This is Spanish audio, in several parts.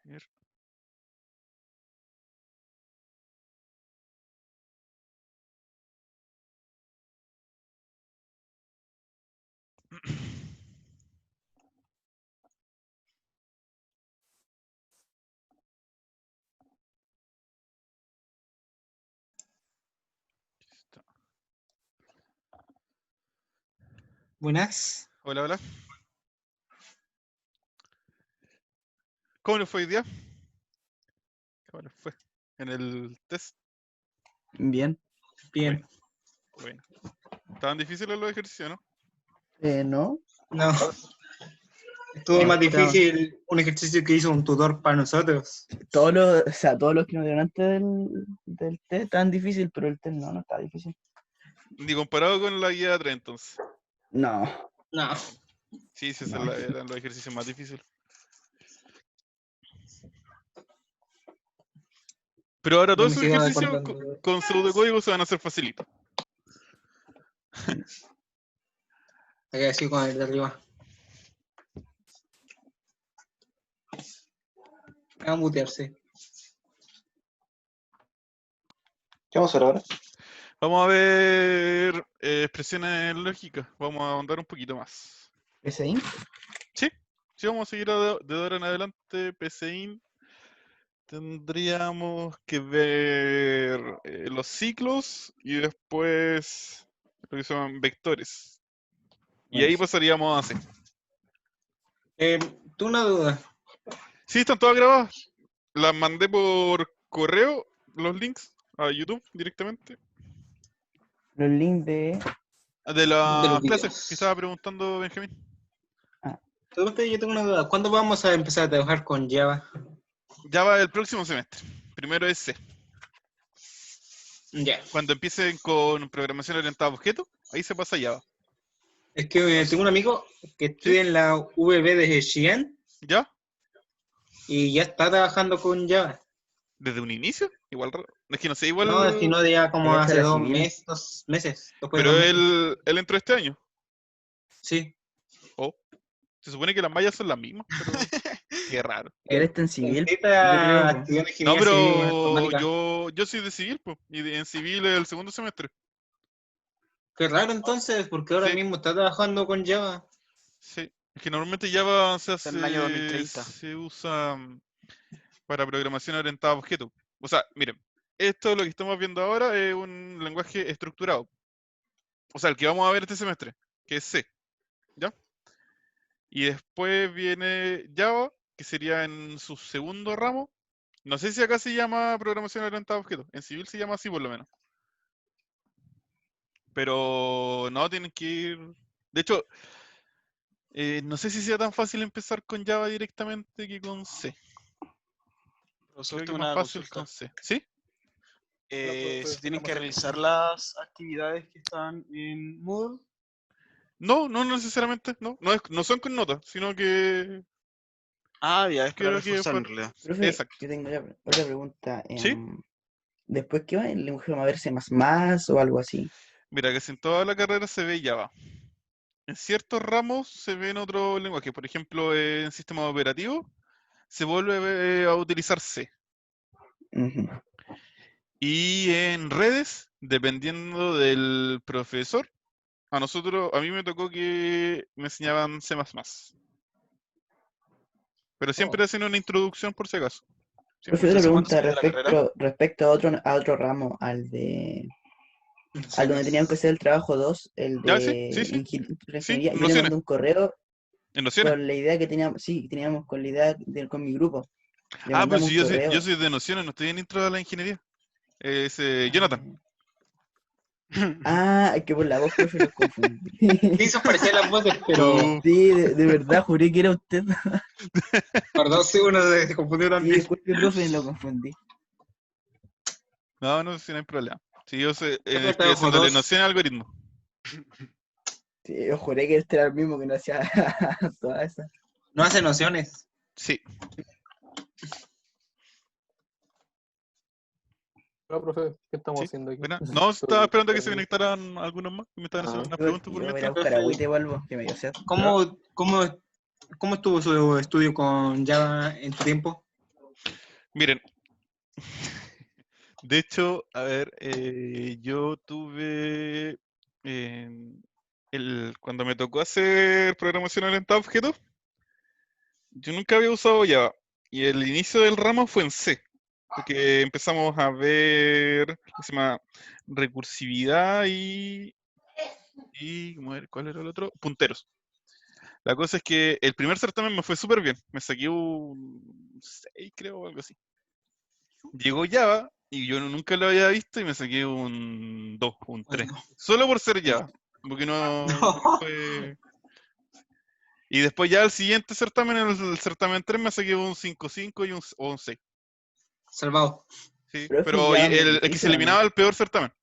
ver. Listo. Buenas. Hola, hola. ¿Cómo les fue hoy día? ¿Cómo les fue? En el test. Bien. Bien. Bueno. Estaban difíciles los ejercicios, ¿no? No. No. Estuvo No, más está- difícil un ejercicio que hizo un tutor para nosotros. todos los que nos dieron antes del test estaban difícil, pero el test no está difícil. Ni comparado con la guía 3, entonces. No. No. Sí, sí, No. eran los ejercicios más difíciles. Pero ahora Yo todos me esos sigo ejercicios acordando. con pseudocódigo se van a hacer facilitos. Hay que decir con el de arriba. Va a mutearse. ¿Qué vamos a hacer ahora? Vamos a ver expresiones lógicas. Vamos a ahondar un poquito más. ¿PCI? Sí, vamos a seguir de ahora en adelante. PCIN. Tendríamos que ver los ciclos y después lo que son vectores. Y ahí pasaríamos a C. Tú una duda. Sí, están todas grabadas. Las mandé por correo, los links, a YouTube directamente. Los links de... De De las los clases videos. que estaba preguntando Benjamín. Yo tengo una duda. ¿Cuándo vamos a empezar a trabajar con Java? Ya va el próximo semestre. Primero es C. Ya. Cuando empiecen con programación orientada a objetos, ahí se pasa a Java. Es que tengo un amigo que estudia en la VB de Xi'an ¿Ya? y ya está trabajando con Java. ¿Desde un inicio? Igual raro. Es que no sé, igual. No, es que no de ya como Ella está hace la 2 civil. meses, 2 meses. Después de Pero 2 meses. él entró este año. Sí. Oh. Se supone que las mallas son las mismas, pero qué raro. Él está en civil, yo Necesita creo. Po. estudiar No, ingeniería civil o pero informática. yo soy de civil, pues. Y en civil es el segundo semestre. Qué raro entonces, porque ahora Sí. mismo está trabajando con Java. Sí. Es que normalmente Java se Está en el año 2030. se usa para programación orientada a objetos. O sea, miren, esto lo que estamos viendo ahora es un lenguaje estructurado. O sea, el que vamos a ver este semestre, que es C. ¿Ya? Y después viene Java, que sería en su segundo ramo. No sé si acá se llama programación orientada a objetos. En civil se llama así por lo menos. Pero no, tienen que ir... De hecho, no sé si sea tan fácil empezar con Java directamente que con C. Profesor, Creo que tengo es más una fácil consulta. con C. ¿Sí? ¿Se tienen que realizar las actividades que están en Moodle? No, no necesariamente. No son con notas, sino que Ah, ya, es para creo que reforzar en fue... realidad. Profe, Exacto. yo tengo otra pregunta. ¿Sí? ¿Después qué va? ¿El lenguaje va a verse más o algo así? Mira, que si en toda la carrera se ve Java. En ciertos ramos se ve en otro lenguaje. Por ejemplo, en sistemas operativos se vuelve a utilizar C. Ujú. Y en redes, dependiendo del profesor, a mí me tocó que me enseñaban C++. Pero siempre hacen una introducción por si acaso. Siempre Profe, se otra hace una pregunta de la carrera? respecto a otro ramo, al donde teníamos que hacer el trabajo 2, el ¿Ya? Sí, de sí, sí. Sí, ingeniería. Yo le nociones. mandé un correo En nociones. con la idea que teníamos, sí, teníamos con la idea con mi grupo. Le Ah, pero mandamos si un yo correo. soy de nociones, no estoy en intro de la ingeniería. Es Jonathan. Es que por la voz, profe, los confundí. Sí, se parecían las voces, pero Sí, de verdad, juré que era usted. por 2 segundos se confundió Sí, también. disculpe, profe, lo confundí. No, sí, no hay problema. Sí, yo Siempre estoy trabajo haciéndole 2. nociones al algoritmo. Sí, yo juré que este era el mismo que no hacía toda esa. No hace nociones. Sí. No, profe, ¿qué estamos Sí. haciendo aquí? Buena. No, estaba esperando a que se conectaran algunos más que me estaban haciendo unas preguntas por Yo voy a ir a mientras. buscar agüita y vuelvo, que me dio sed. ¿Cómo estuvo su estudio con Java en tu tiempo? Miren, de hecho, a ver, yo tuve cuando me tocó hacer programación orientada a objetos, yo nunca había usado Java y el inicio del ramo fue en C, porque empezamos a ver ¿qué se llama? Recursividad y ¿cuál era el otro? Punteros. La cosa es que el primer certamen me fue súper bien, me saqué un 6 creo o algo así. Llegó Java y yo nunca lo había visto y me saqué un 2, un 3. Solo por ser Java. Porque no fue. Y después ya el siguiente certamen, el certamen 3, me saqué un 5.5 y o un 6. Salvado. Sí, Profe, pero ya muy el que se difícil, ¿o no? eliminaba el peor certamen.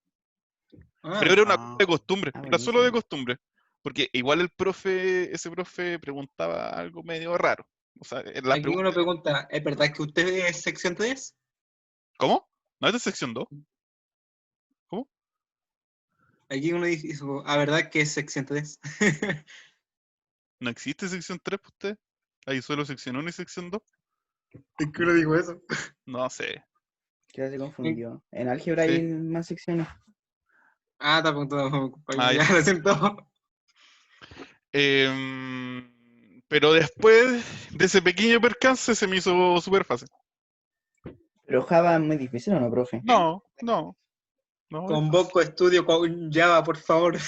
Pero era una cosa de costumbre, Ah, era solo de buenísimo. costumbre. Porque igual ese profe preguntaba algo medio raro. O sea, las Aquí una preguntas. pregunta, ¿es verdad que usted es sección 3? ¿Cómo? ¿No es de sección 2? ¿Cómo? Aquí uno dice, ¿a verdad que es sección 3? ¿No existe sección 3 para usted? ¿Hay solo sección 1 y sección 2? ¿En qué uno dijo eso? No sé. Ya se confundió. En álgebra Sí. hay más secciones. Ah, está apuntado, compañero. Ah, ya. Ya, lo siento. Pero después de ese pequeño percance se me hizo súper fácil. Pero Java es muy difícil, ¿o no, profe? No, no, no. Convoco estudio con Java, por favor.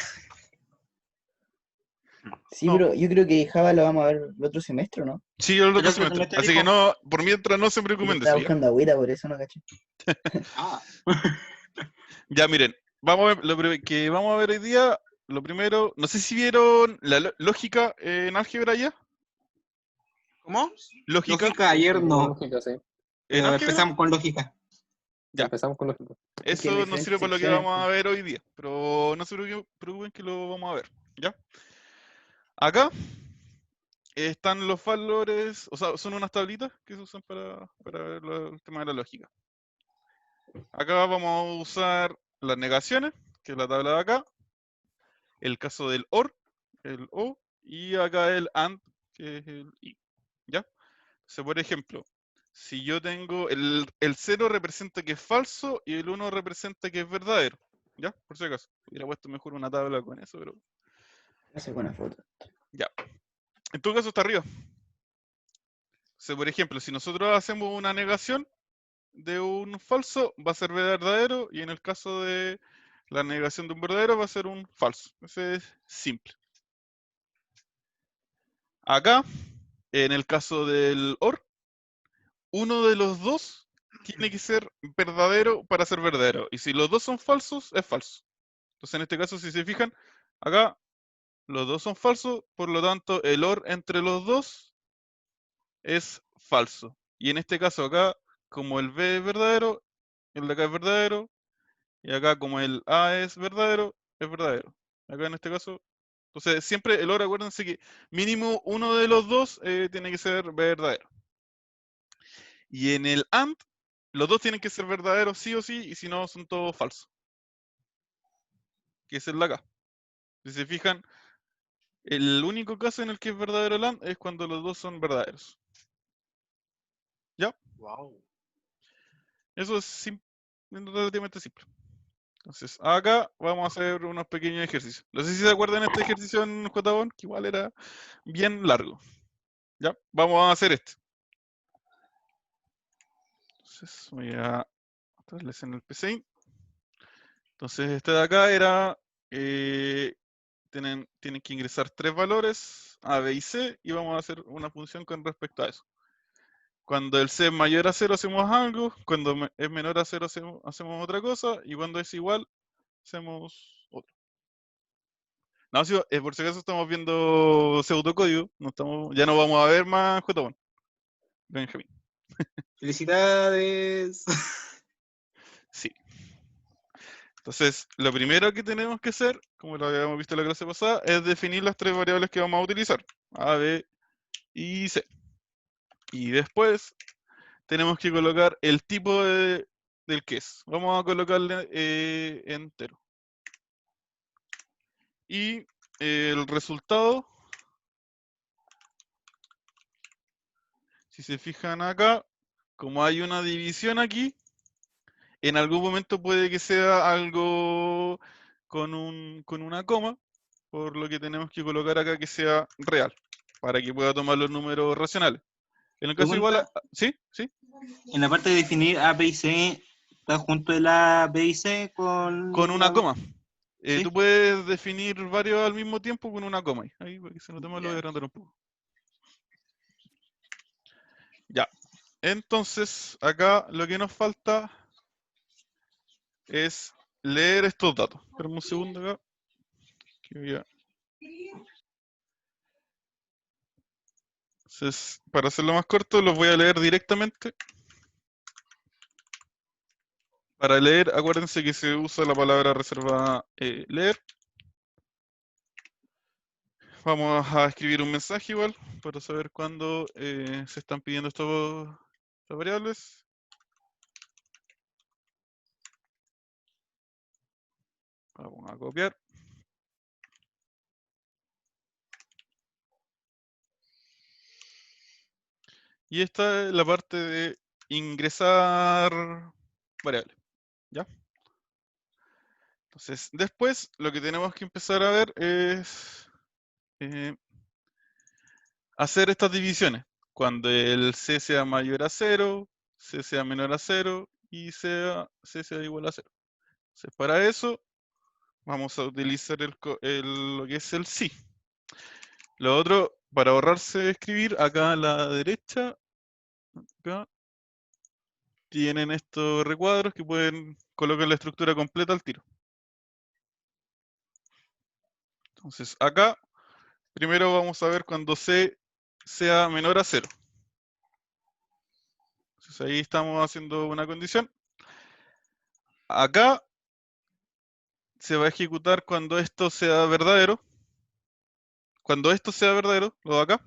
Sí, No. pero yo creo que Java lo vamos a ver el otro semestre, ¿no? Sí, el El otro otro semestre. semestre Así que dijo. no, por mientras no se Yo preocupen de estaba eso, ¿ya? buscando agüita, por eso no caché. Ah. Ya, miren, vamos a ver, que vamos a ver hoy día, lo primero, no sé si vieron la lógica en álgebra ya. ¿Cómo? Lógica Lógica ayer no, Lógica, sí. en pero álgebra. empezamos con lógica. Ya, Empezamos con lógica. Es que hay eso no diferentes sirve para lo que secciones, vamos a pues. ver hoy día, pero no se preocupen que lo vamos a ver, ¿ya? Acá están los valores, o sea, son unas tablitas que se usan para ver el tema de la lógica. Acá vamos a usar las negaciones, que es la tabla de acá, el caso del OR, el O, y acá el AND, que es el I, ¿ya? Entonces, por ejemplo, si yo tengo el 0 representa que es falso y el 1 representa que es verdadero, ¿ya? Por si acaso. Hubiera puesto mejor una tabla con eso, pero Hace buena foto. ya. En todo caso está arriba. Entonces, por ejemplo, si nosotros hacemos una negación de un falso, va a ser verdadero, y en el caso de la negación de un verdadero va a ser un falso. Ese es simple. Acá, en el caso del OR, uno de los dos tiene que ser verdadero para ser verdadero. Y si los dos son falsos, es falso. Entonces, en este caso, si se fijan, acá los dos son falsos, por lo tanto, el OR entre los dos es falso. Y en este caso, acá, como el B es verdadero, el de acá es verdadero, y acá, como el A es verdadero, es verdadero. Acá en este caso, entonces siempre el OR, acuérdense que mínimo uno de los dos tiene que ser verdadero. Y en el AND, los dos tienen que ser verdaderos sí o sí, y si no, son todos falsos. Que es el de acá. Si se fijan, el único caso en el que es verdadero el AND es cuando los dos son verdaderos. ¿Ya? Wow. Eso es relativamente simple. Entonces, acá vamos a hacer unos pequeños ejercicios. No sé si se acuerdan de este ejercicio en JBON, que igual era bien largo. ¿Ya? Vamos a hacer este. Entonces, voy a mostrarles en el PC. Entonces, este de acá era... tienen que ingresar 3 valores, A, B y C, y vamos a hacer una función con respecto a eso. Cuando el C es mayor a 0 hacemos algo, cuando es menor a 0 hacemos otra cosa, y cuando es igual hacemos otro. No, si, por si acaso estamos viendo pseudocódigo, ya no vamos a ver más JBON. Benjamín. Felicidades. Sí. Entonces, lo primero que tenemos que hacer, como lo habíamos visto en la clase pasada, es definir las 3 variables que vamos a utilizar. A, B y C. Y después tenemos que colocar el tipo del que es. Vamos a colocarle entero. Y el resultado, si se fijan acá, como hay una división aquí, en algún momento puede que sea algo con una coma, por lo que tenemos que colocar acá que sea real, para que pueda tomar los números racionales. En el caso igual, Pregunta, ¿sí? ¿Sí? en la parte de definir A, B y C, ¿está junto de la B y C con Con una coma. ¿Sí? Tú puedes definir varios al mismo tiempo con una coma. Ahí, para que se note más, lo voy a agrandar un poco. Ya. Entonces, acá lo que nos falta es leer estos datos. Espérame un segundo acá. Que voy a... Entonces, para hacerlo más corto, los voy a leer directamente. Para leer, acuérdense que se usa la palabra reservada leer. Vamos a escribir un mensaje igual, para saber cuándo se están pidiendo estas variables. Vamos a copiar. Y esta es la parte de ingresar variables. ¿Ya? Entonces, después lo que tenemos que empezar a ver es hacer estas divisiones. Cuando el C sea mayor a 0, C sea menor a 0 y C sea igual a 0. Entonces, para eso vamos a utilizar lo que es el sí. Lo otro, para ahorrarse escribir, acá a la derecha, acá, tienen estos recuadros que pueden colocar la estructura completa al tiro. Entonces, acá, primero vamos a ver cuando C sea menor a 0. Entonces, ahí estamos haciendo una condición. Acá se va a ejecutar cuando esto sea verdadero. Cuando esto sea verdadero, lo de acá.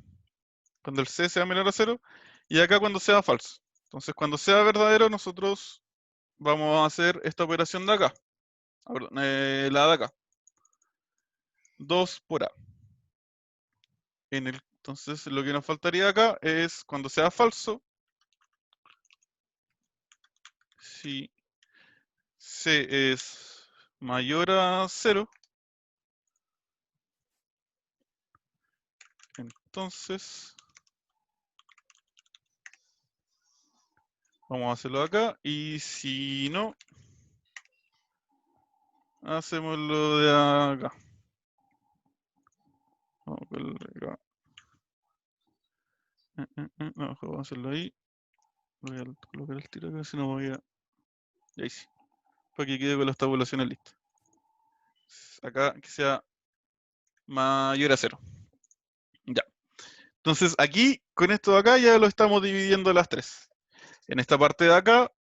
Cuando el C sea menor a 0. Y acá cuando sea falso. Entonces, cuando sea verdadero, nosotros vamos a hacer esta operación de acá. Perdón, la de acá. 2 por A. Entonces, lo que nos faltaría acá es cuando sea falso, si C es mayor a 0, entonces vamos a hacerlo acá. Y si no, hacemos lo de acá. Vamos a ponerlo acá. No, vamos a hacerlo ahí. Voy a colocar el tiro acá, si no voy a... Y ahí sí. Para que quede con las tabulaciones listas. Acá que sea mayor a 0. Ya. Entonces aquí, con esto de acá, ya lo estamos dividiendo a las 3. En esta parte de acá,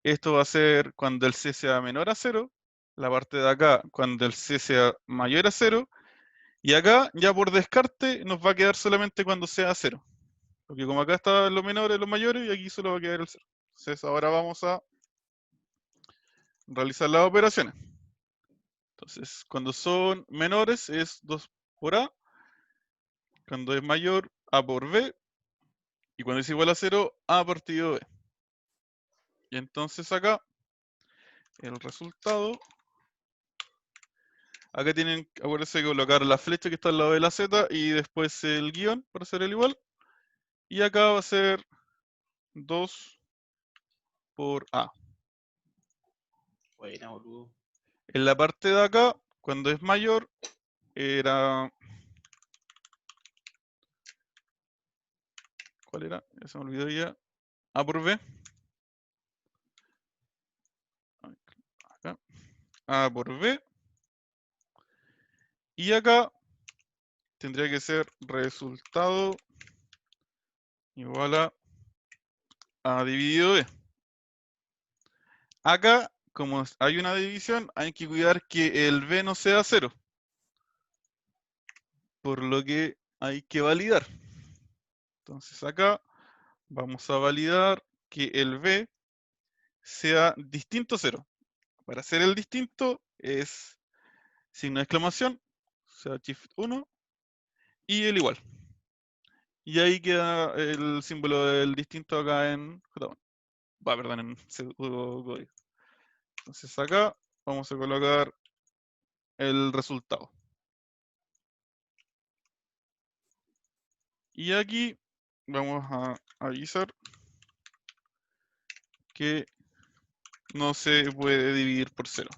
esto va a ser cuando el C sea menor a 0. La parte de acá, cuando el C sea mayor a 0. Y acá, ya por descarte, nos va a quedar solamente cuando sea 0. Porque como acá están los menores, los mayores, y aquí solo va a quedar el 0. Entonces ahora vamos a realizar las operaciones. Entonces, cuando son menores es 2 por A. Cuando es mayor, A por B. Y cuando es igual a 0, A partido B. Y entonces acá, el resultado... Acá tienen, acuérdense, que colocar la flecha que está al lado de la Z y después el guión para hacer el igual. Y acá va a ser 2 por A. Buena, boludo. En la parte de acá, cuando es mayor, era... ¿Cuál era? Ya se me olvidó ya. A por B. Acá. A por B. Y acá tendría que ser resultado igual a A dividido B. Acá, como hay una división, hay que cuidar que el B no sea 0. Por lo que hay que validar. Entonces acá vamos a validar que el B sea distinto a 0. Para hacer el distinto es signo de exclamación, o sea, shift 1, y el igual. Y ahí queda el símbolo del distinto acá en J1. Perdón, en pseudo código. Entonces acá vamos a colocar el resultado. Y aquí vamos a avisar que no se puede dividir por 0.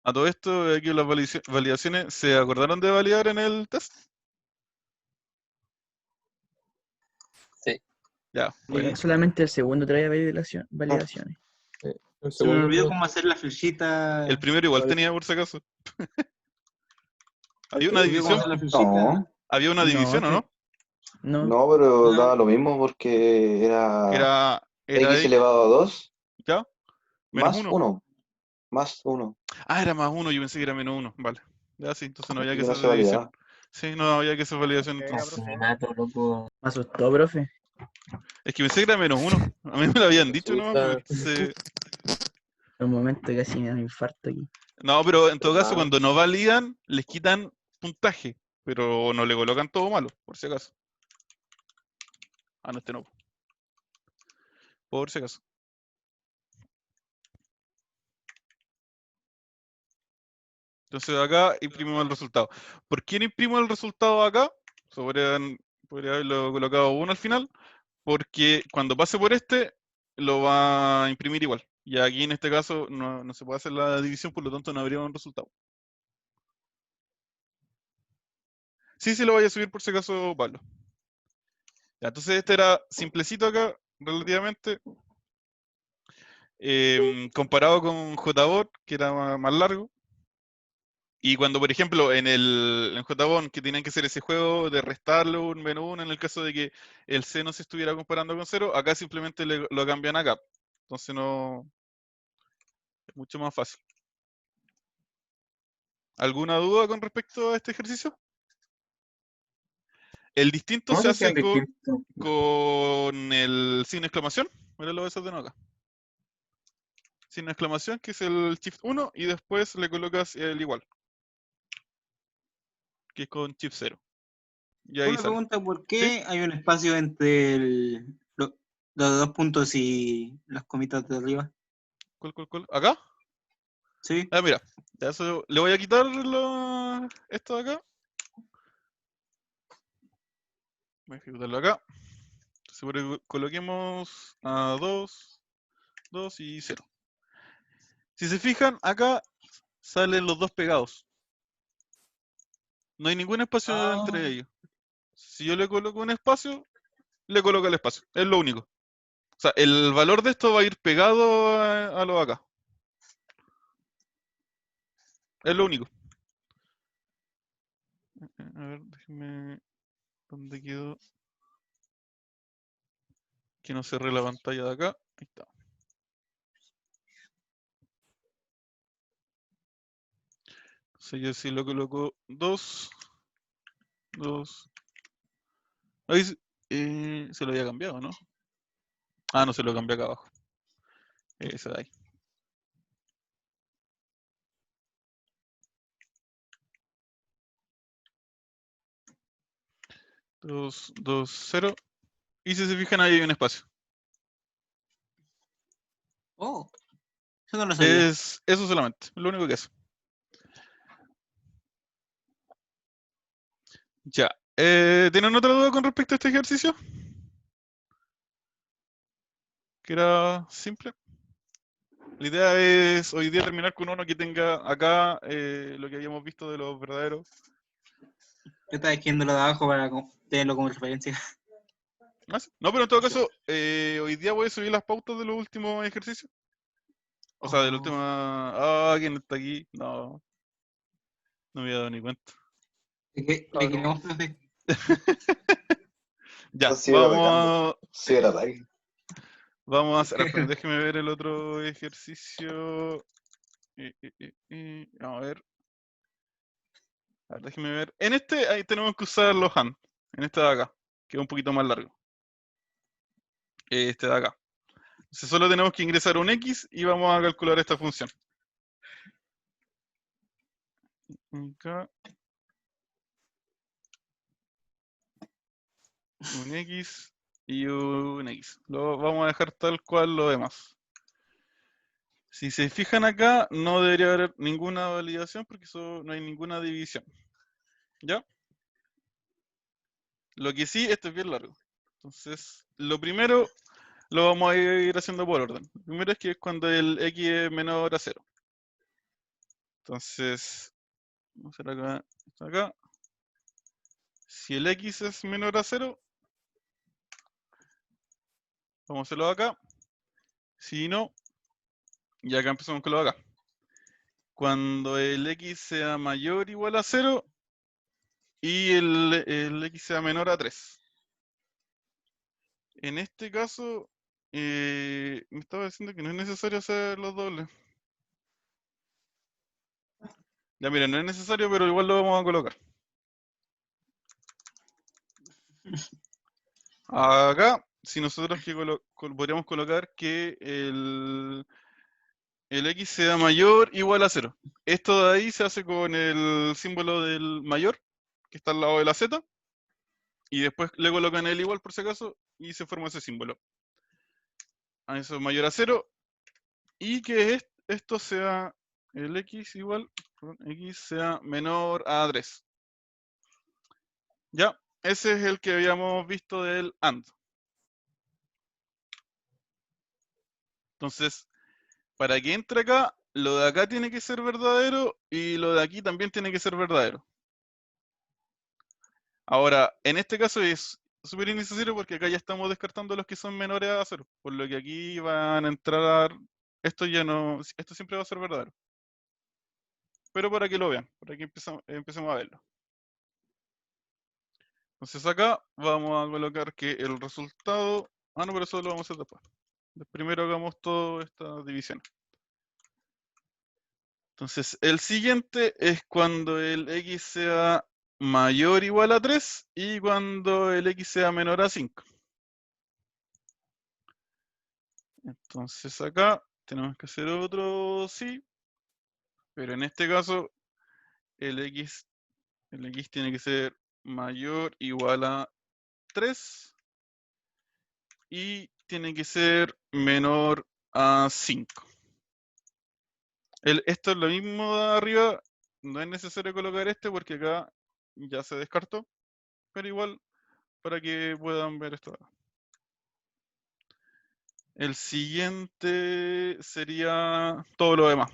A todo esto, aquí las validaciones, ¿se acordaron de validar en el test? Sí. Ya, bueno. Solamente el segundo trae validaciones. El Se me segundo, olvidó cómo hacer la flechita. El primero igual Vale. tenía, por si acaso. Había una Se me olvidó cómo división. hacer la flechita. No, Había una No, división, ¿o no? No, no, pero No. daba lo mismo porque Que era era x elevado a 2 ¿ya? Menos más 1. 1. Más 1. Ah, era más 1, yo pensé que era menos 1. Vale. Ya sí, entonces no había que No hacer se división. validaba. Sí, no había que hacer validación Pega, entonces. profe. Asesinato, loco. me asustó, profe. Es que pensé que era menos 1. A mí me lo habían dicho, ¿no? Resulta- En un momento casi me da un infarto aquí. No, pero en todo caso, ¿Verdad? cuando no validan, les quitan puntaje. Pero no le colocan todo malo, por si acaso. Ah, no, este no. Por si acaso. Entonces acá imprimimos el resultado. ¿Por qué no imprimo el resultado acá? Podría haberlo colocado 1 al final. Porque cuando pase por este, lo va a imprimir igual. Y aquí en este caso no se puede hacer la división, por lo tanto no habría un resultado. Sí, lo voy a subir por si acaso, Pablo. Ya, entonces este era simplecito acá, relativamente. Comparado con JBot, que era más largo. Y cuando, por ejemplo, en JBot, que tenían que hacer ese juego de restarlo un menú 1 en el caso de que el C no se estuviera comparando con 0, acá simplemente lo cambian acá. Entonces no... Es mucho más fácil. ¿Alguna duda con respecto a este ejercicio? El distinto ¿Cómo se se hacía hace el distinto? con el signo de exclamación. Mira, lo voy a hacer de nuevo acá. Signo de exclamación, que es el Shift 1, y después le colocas el igual, que es con Shift 0. Y ahí Una sale. pregunta, ¿por ¿Sí? qué hay un espacio entre los dos puntos y las comitas de arriba? ¿Cuál? ¿Acá? ¿Sí? Ah, mira. Ya eso, le voy a quitar esto de acá. Voy a ejecutarlo acá. Entonces, coloquemos a 2, 2 y 0. Si se fijan, acá salen los dos pegados. No hay ningún espacio entre ellos. Si yo le coloco un espacio, le coloco el espacio. Es lo único. O sea, el valor de esto va a ir pegado a lo de acá. Es lo único. A ver, déjenme... ¿Dónde quedó? Que no cerré la pantalla de acá. Ahí está. Entonces yo sí lo coloco 2. 2. Ahí se lo había cambiado, ¿no? Ah, no, se lo cambié acá abajo. Ese de ahí. 2, 2, 0. Y si se fijan, ahí hay un espacio. Oh, eso no lo sabía. Es eso solamente, lo único que es. Ya. ¿Tienen otra duda con respecto a este ejercicio? Que era simple. La idea es hoy día terminar con uno que tenga acá lo que habíamos visto de los verdaderos. Yo estaba escribiendo lo de abajo para tenerlo como referencia. ¿Ah, sí? No, pero en todo caso, hoy día voy a subir las pautas de los últimos ejercicios. O sea, de la última... Ah, ¿quién está aquí? No. No me había dado ni cuenta. ¿De qué queremos, profe? Ya, Ciberataque. Ciberataque. vamos a hacer... Pero déjeme ver el otro ejercicio. Vamos a ver. A ver, déjeme ver. En este ahí tenemos que usar los AND. En este de acá, que es un poquito más largo. Este de acá. Entonces solo tenemos que ingresar un X y vamos a calcular esta función. Acá. un X y un X. Lo vamos a dejar tal cual lo demás. Si se fijan acá, no debería haber ninguna validación porque eso no hay ninguna división. ¿Ya? Lo que sí, esto es bien largo. Entonces, lo primero lo vamos a ir haciendo por orden. Lo primero es que es cuando el X es menor a 0. Entonces, vamos a hacer acá, esto acá. Si el X es menor a 0, vamos a hacerlo acá. Si no, y acá empezamos con lo de acá. Cuando el X sea mayor o igual a 0 y el X sea menor a 3. En este caso, me estaba diciendo que no es necesario hacer los dobles. Ya miren, no es necesario, pero igual lo vamos a colocar. Acá, si nosotros podríamos colocar que el X sea mayor o igual a 0. Esto de ahí se hace con el símbolo del mayor, que está al lado de la Z, y después le colocan el igual por si acaso, y se forma ese símbolo. A eso es mayor a 0, y que esto sea el X igual, X sea menor a 3. Ya, ese es el que habíamos visto del AND. Entonces, para que entre acá, lo de acá tiene que ser verdadero y lo de aquí también tiene que ser verdadero. Ahora, en este caso es súper innecesario porque acá ya estamos descartando los que son menores a 0, por lo que aquí van a entrar, esto ya no, esto siempre va a ser verdadero. Pero para que lo vean, para que empecemos a verlo. Entonces acá vamos a colocar que el resultado, no, pero eso lo vamos a hacer después. Primero hagamos toda esta división. Entonces, el siguiente es cuando el X sea mayor o igual a 3 y cuando el X sea menor a 5. Entonces acá tenemos que hacer otro sí, pero en este caso el X tiene que ser mayor o igual a 3 y tiene que ser menor a 5. Esto es lo mismo de arriba, no es necesario colocar este porque acá ya se descartó, pero igual para que puedan ver esto acá. El siguiente sería todo lo demás,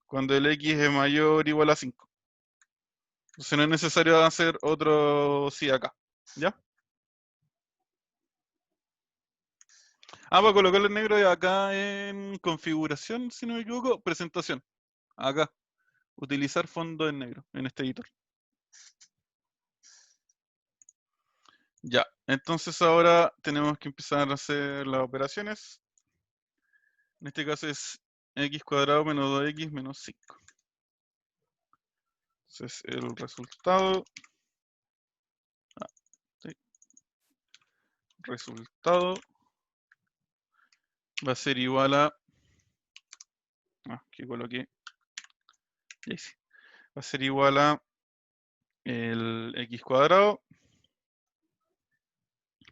cuando el X es mayor o igual a 5. Entonces no es necesario hacer otro sí acá, ¿ya? Para colocarlo en negro acá en configuración, si no me equivoco, presentación. Acá, utilizar fondo en negro, en este editor. Ya, entonces ahora tenemos que empezar a hacer las operaciones. En este caso es x cuadrado menos 2x menos 5. Entonces el resultado... resultado va a ser igual a... aquí coloqué... va a ser igual a el x cuadrado.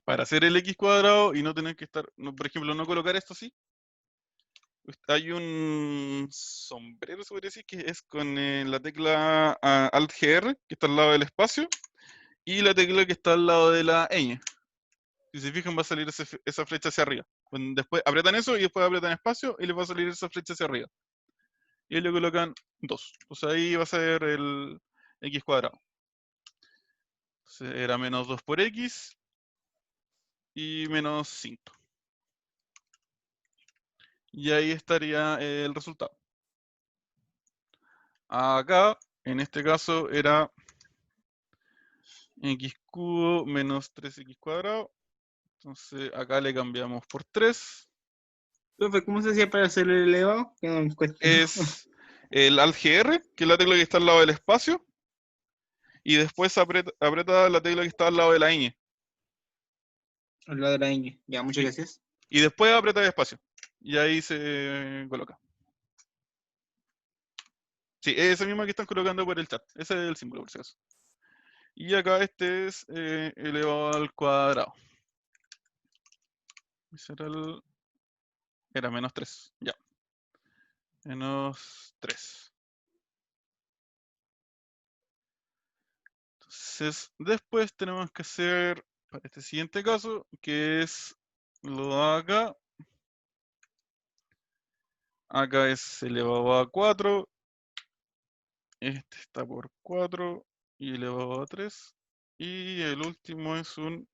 Para hacer el x cuadrado y no tener que estar, por ejemplo, no colocar esto así, hay un sombrero, se podría decir, que es con la tecla Alt-GR, que está al lado del espacio, y la tecla que está al lado de la ñ. Si se fijan, va a salir esa flecha hacia arriba. Después apretan eso y después apretan espacio y les va a salir esa flecha hacia arriba. Y ahí le colocan 2. Entonces ahí va a ser el x cuadrado. Entonces era menos 2 por x y menos 5. Y ahí estaría el resultado. Acá, en este caso, era x cubo menos 3x cuadrado. Entonces acá le cambiamos por 3. Profe, ¿cómo se hacía para hacer el elevado? Que no me encuentro. Es el Alt-GR, que es la tecla que está al lado del espacio. Y después aprieta la tecla que está al lado de la ñ. Al lado de la ñ. Ya, muchas gracias. Y después aprieta espacio. Y ahí se coloca. Sí, es esa misma que están colocando por el chat. Ese es el símbolo, por si acaso. Y acá este es elevado al cuadrado. Ese era menos 3, ya. Menos 3. Entonces, después tenemos que hacer, para este siguiente caso, que es lo de acá. Acá es elevado a 4. Este está por 4 y elevado a 3. Y el último es un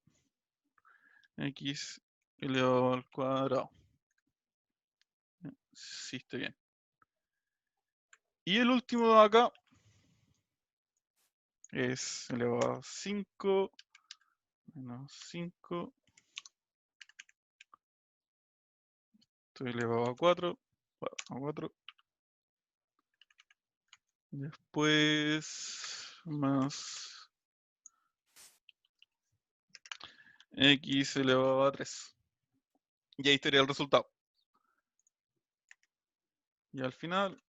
x elevado al cuadrado. Sí, está bien. Y el último de acá es elevado a 5 menos 5. Esto elevado a 4. A 4. Después más x elevado a 3. Y ahí estaría el resultado. Y al final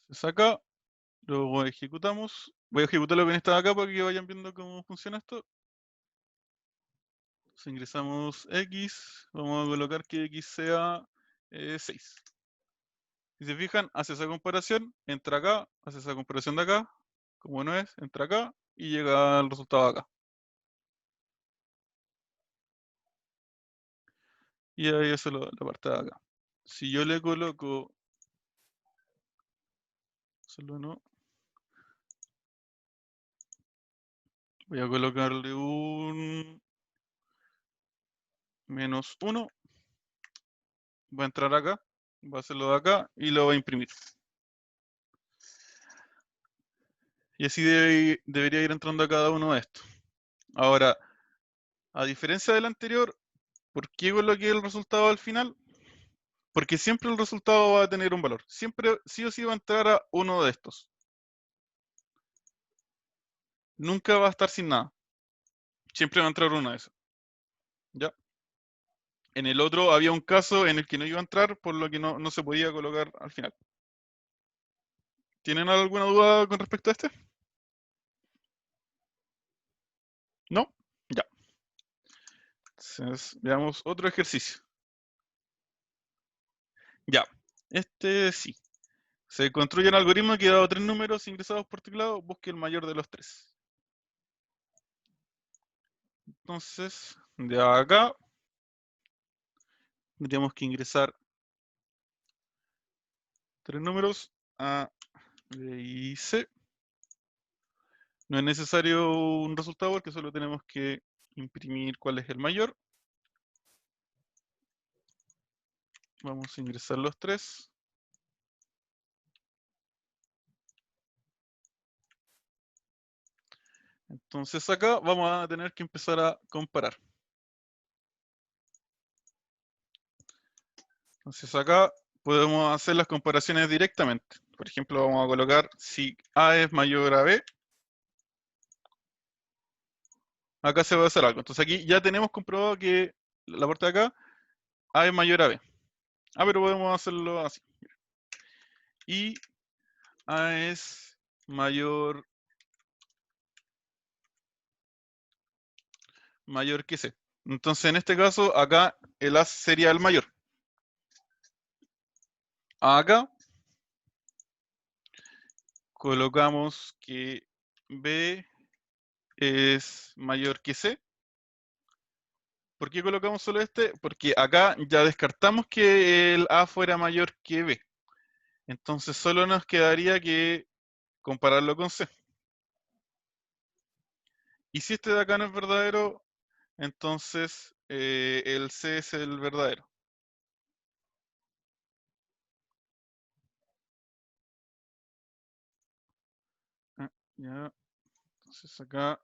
se saca, luego ejecutamos. Voy a ejecutar lo que está acá para que vayan viendo cómo funciona esto. Entonces ingresamos x, vamos a colocar que x sea 6. Si se fijan, hace esa comparación, entra acá, hace esa comparación de acá, como no es, entra acá y llega al resultado acá. Y ahí eso es la parte de acá. Si yo le coloco, solo no, voy a colocarle un menos 1, va a entrar acá, va a hacerlo de acá y lo va a imprimir. Y así debería ir entrando a cada uno de estos. Ahora, a diferencia del anterior, ¿por qué coloqué el resultado al final? Porque siempre el resultado va a tener un valor. Siempre, sí o sí, va a entrar a uno de estos. Nunca va a estar sin nada. Siempre va a entrar uno de esos. ¿Ya? En el otro había un caso en el que no iba a entrar, por lo que no se podía colocar al final. ¿Tienen alguna duda con respecto a este? ¿No? Ya. Entonces, veamos otro ejercicio. Ya. Este sí. Se construye un algoritmo que dado 3 números ingresados por teclado, busque el mayor de los 3. Entonces, de acá tendríamos que ingresar 3 números A, B y C. No es necesario un resultado porque solo tenemos que imprimir cuál es el mayor. Vamos a ingresar los 3. Entonces acá vamos a tener que empezar a comparar. Entonces acá podemos hacer las comparaciones directamente. Por ejemplo, vamos a colocar si A es mayor a B. Acá se va a hacer algo. Entonces aquí ya tenemos comprobado que la parte de acá, A es mayor a B. Ah, pero podemos hacerlo así. Y A es mayor que C. Entonces en este caso, acá el A sería el mayor. Acá colocamos que B es mayor que C. ¿Por qué colocamos solo este? Porque acá ya descartamos que el A fuera mayor que B. Entonces solo nos quedaría que compararlo con C. Y si este de acá no es verdadero, entonces el C es el verdadero. Ya. Entonces acá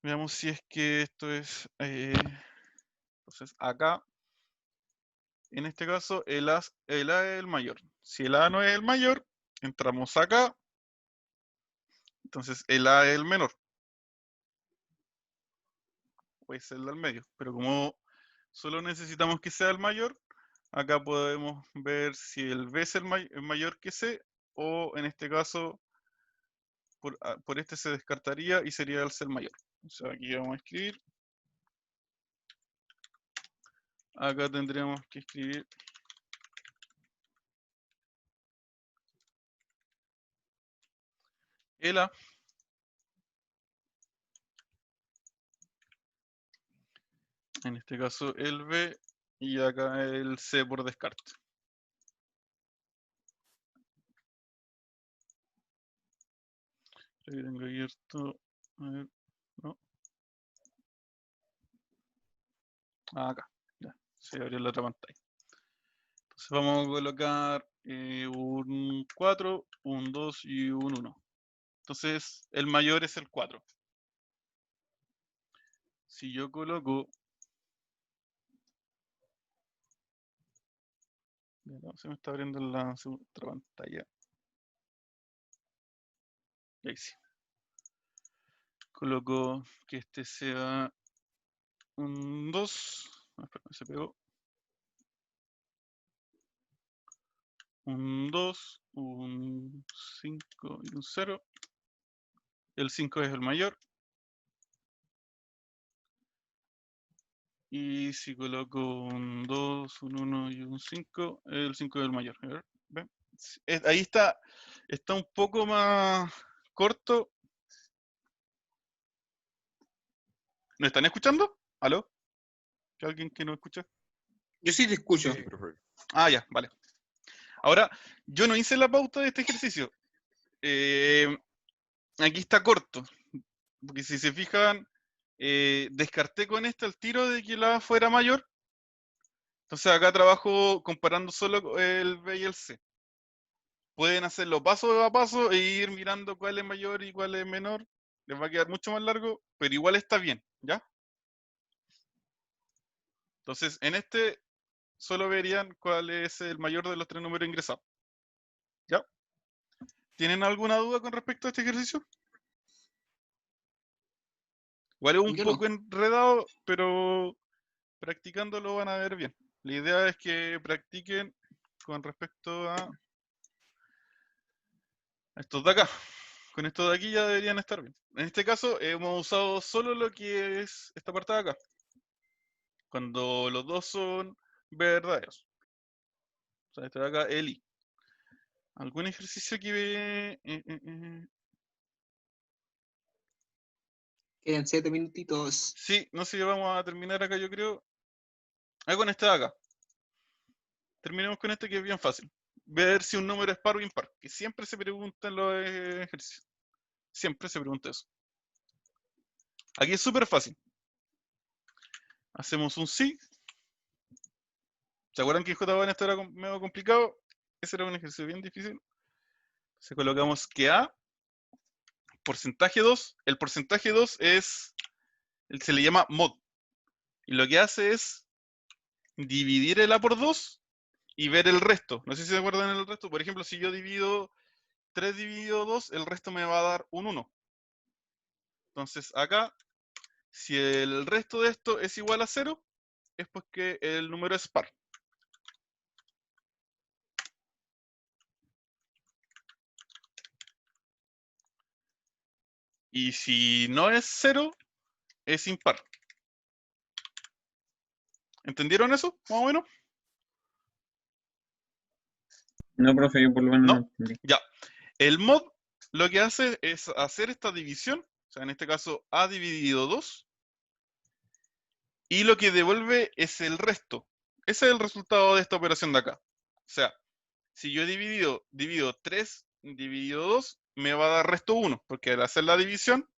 veamos si es que esto es... entonces acá, en este caso, el A es el mayor. Si el A no es el mayor, entramos acá. Entonces el A es el menor. puede ser el del medio, pero como solo necesitamos que sea el mayor, acá podemos ver si el B es el mayor que C, o en este caso, por este se descartaría y sería el C el mayor. O sea, aquí vamos a escribir. Acá tendríamos que escribir el A. En este caso el B y acá el C por descarte. Aquí tengo abierto, a ver, no. Acá, ya, se abrió la otra pantalla. Entonces vamos a colocar un 4, un 2 y un 1. Entonces el mayor es el 4. Si yo coloco... Se me está abriendo la otra pantalla. Y ahí sí. Coloco que este sea un 2. Espera, se pegó. Un 2, un 5 y un 0. El 5 es el mayor. Y si coloco un 2, un 1 y un 5, el 5 es el mayor. A ver, ¿ven? Ahí está un poco más corto. ¿Me están escuchando? ¿Aló? ¿Hay alguien que no escucha? Yo sí te escucho. Ah, ya, vale. Ahora, yo no hice la pauta de este ejercicio. Aquí está corto. Porque si se fijan, descarté con este al tiro de que la A fuera mayor. Entonces acá trabajo comparando solo el B y el C. Pueden hacerlo paso a paso e ir mirando cuál es mayor y cuál es menor. Les va a quedar mucho más largo, pero igual está bien, ¿ya? Entonces, en este solo verían cuál es el mayor de los tres números ingresados. ¿Ya? ¿Tienen alguna duda con respecto a este ejercicio? Igual es un Yo no. poco enredado, pero practicando lo van a ver bien. La idea es que practiquen con respecto a estos de acá. Con estos de aquí ya deberían estar bien. En este caso hemos usado solo lo que es esta parte de acá. Cuando los dos son verdaderos. O sea, este de acá, el I. ¿Algún ejercicio que Quedan 7 minutitos. Sí, no sé si vamos a terminar acá, yo creo. Con este de acá. Terminemos con este que es bien fácil. Ver si un número es par o impar. Que siempre se pregunta en los ejercicios. Siempre se pregunta eso. Aquí es súper fácil. Hacemos un sí. ¿Se acuerdan que J en esto era medio complicado? Ese era un ejercicio bien difícil. Entonces colocamos que A, porcentaje 2. El porcentaje 2 se le llama mod. Y lo que hace es dividir el A por 2 y ver el resto. No sé si se acuerdan del resto. Por ejemplo, si yo divido 3 dividido 2, el resto me va a dar un 1. Entonces acá, si el resto de esto es igual a 0, es porque el número es par. Y si no es 0, es impar. ¿Entendieron eso, más o menos? No, profe, yo por lo menos ¿No? no entendí. Ya. El mod lo que hace es hacer esta división, o sea, en este caso A dividido 2, y lo que devuelve es el resto. Ese es el resultado de esta operación de acá. O sea, si yo divido 3 dividido 2, me va a dar resto 1, porque al hacer la división,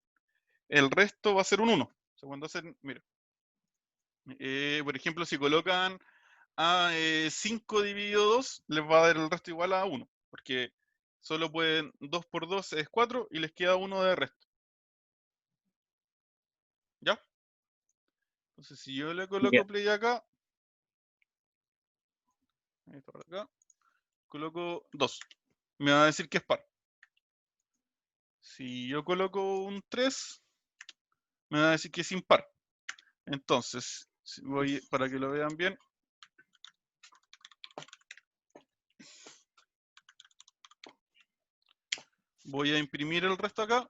el resto va a ser un 1. O sea, cuando hacen, mira, por ejemplo, si colocan a 5 dividido 2, les va a dar el resto igual a 1, porque solo pueden 2 por 2 es 4 y les queda 1 de resto. ¿Ya? Entonces, si yo le coloco play acá, esto por acá, coloco 2, me va a decir que es par. Si yo coloco un 3, me va a decir que es impar. Entonces, voy para que lo vean bien. Voy a imprimir el resto acá.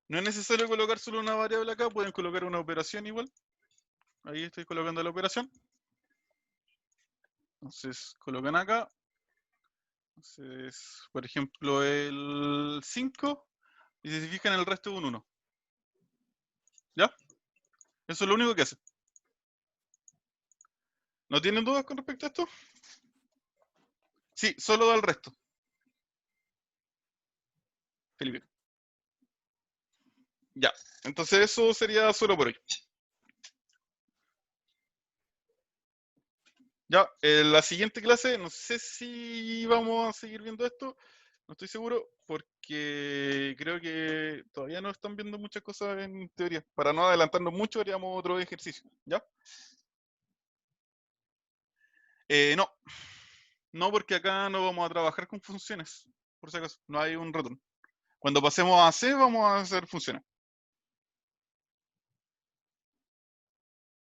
No es necesario colocar solo una variable acá, pueden colocar una operación igual. Ahí estoy colocando la operación. Entonces, colocan acá. Entonces, por ejemplo, el 5. Y si se fijan, el resto es un 1. ¿Ya? Eso es lo único que hace. ¿No tienen dudas con respecto a esto? Sí, solo da el resto. Felipe. Ya, entonces eso sería solo por hoy. Ya, en la siguiente clase, no sé si vamos a seguir viendo esto, no estoy seguro, porque creo que todavía no están viendo muchas cosas en teoría. Para no adelantarnos mucho, haríamos otro ejercicio, ¿ya? No, no, porque acá no vamos a trabajar con funciones, por si acaso, no hay un return. Cuando pasemos a C, vamos a hacer funciones.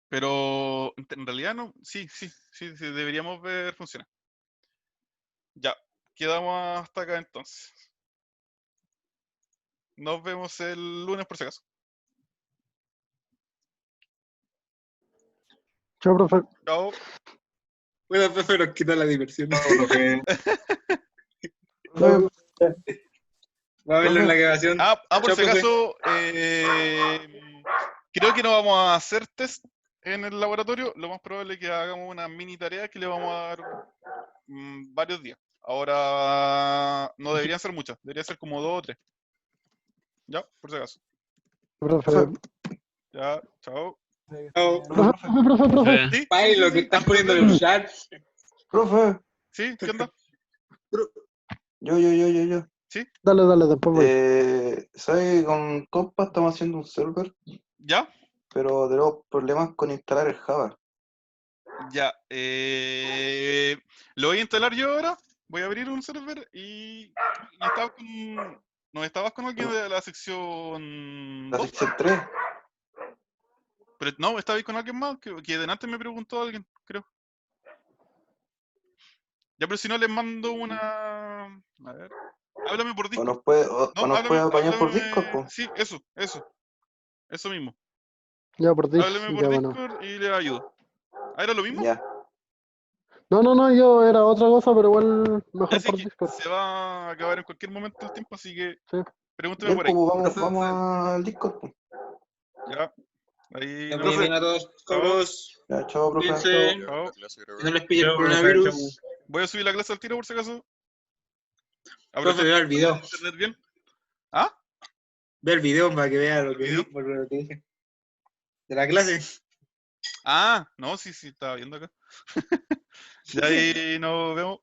Pero en realidad no, sí, deberíamos ver funciones. Ya, quedamos hasta acá entonces. Nos vemos el lunes por si acaso. Chao, profe. Chao. Bueno, profe, nos quita la diversión. Profe, Va a verlo en la grabación. Por Chao, si profe. acaso, creo que no vamos a hacer test en el laboratorio. Lo más probable es que hagamos una mini tarea que le vamos a dar varios días. Ahora no deberían ser muchas, debería ser como 2 o 3. Ya, por si acaso. profe. Ya, chao. Chao. Profe. ¿Sí? Pai, lo que están poniendo en el chat. Profe, ¿Sí? ¿Qué onda? yo. Dale, después voy. ¿Sabes? Con Compa estamos haciendo un server, ¿Ya? pero tenemos problemas con instalar el Java. Ya. Lo voy a instalar yo ahora. Voy a abrir un server y ¿no estabas con alguien de la sección La 2? sección 3. Pero no, estaba ahí con alguien más que delante me preguntó alguien, creo. Ya, pero si no les mando una. A ver. Háblame por O Discord. nos puede apañar por Discord, po. Sí, eso mismo. Ya, por Discord. Háblame por Ya, bueno. Discord y les ayudo. ¿Ah, era lo mismo? Ya. No, yo era otra cosa, pero igual Ya mejor sé por que Discord. se va a acabar en cualquier momento el tiempo, así que Sí. pregúnteme Ya, por ahí. pues, vamos al Discord, po. Ya. Ahí Que nos vaya bien vemos. a todos, Chao. cabros. Ya, chao, profe. Cuídense. Chao. Que no les pille el coronavirus. Voy a subir la clase al tiro por si acaso. Profe, vea el video. Internet bien. ¿Ah? Ve el video para que vea lo que ¿Video? por lo que dije. De la clase. Ah, no, sí, estaba viendo acá. Ya ahí nos vemos.